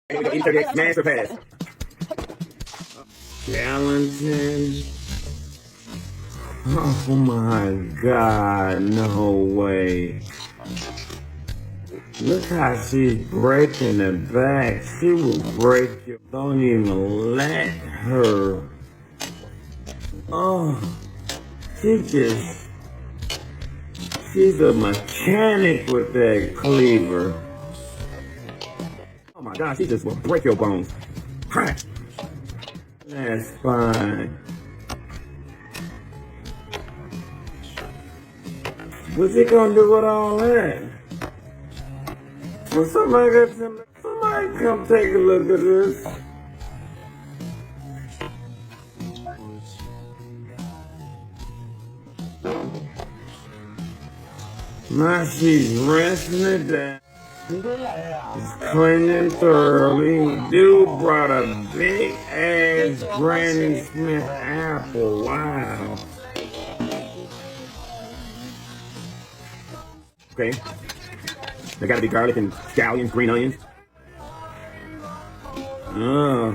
Master pass. Challenging. Oh my God, no way. Look how she's breaking the back. She will break you. Don't even let her. Oh, she's a mechanic with that cleaver. Oh my God, she just will break your bones. Crack. That's fine. What's he gonna do with all that? Well, somebody come take a look at this. Now she's rinsing it down. It's cleaning thoroughly. Dude brought a big ass Granny Smith apple. Wow. Okay. There gotta be garlic and scallions, green onions. Oh.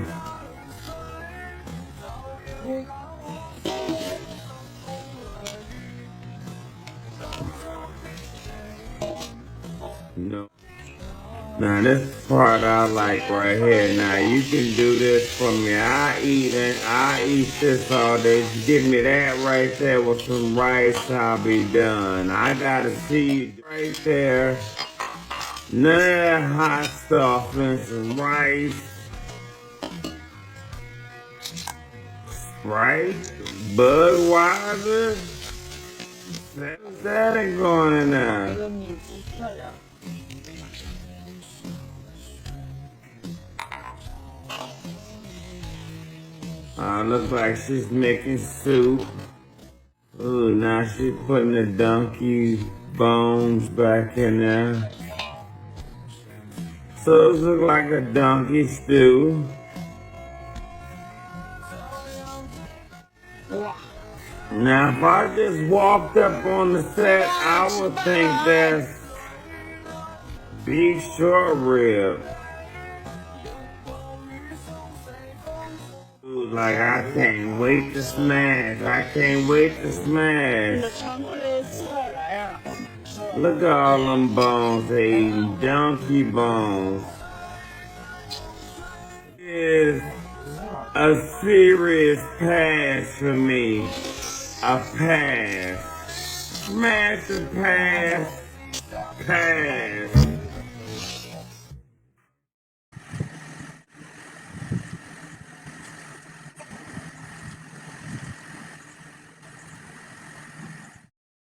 No. Now this part I like right here. Now you can do this for me. I eat this all day. Give me that right there with some rice, I'll be done. I gotta see right there. None of that hot stuff and some rice. Sprite, Budweiser. That ain't going in there. Looks like she's making soup. Ooh, now she's putting the donkey bones back in there. So it looks like a donkey stew. Now if I just walked up on the set, I would think that's beef short rib. Like, I can't wait to smash. I can't wait to smash. Look at all them bones they eating. Donkey bones. It's a serious pass for me. A pass. Smash the pass. Pass.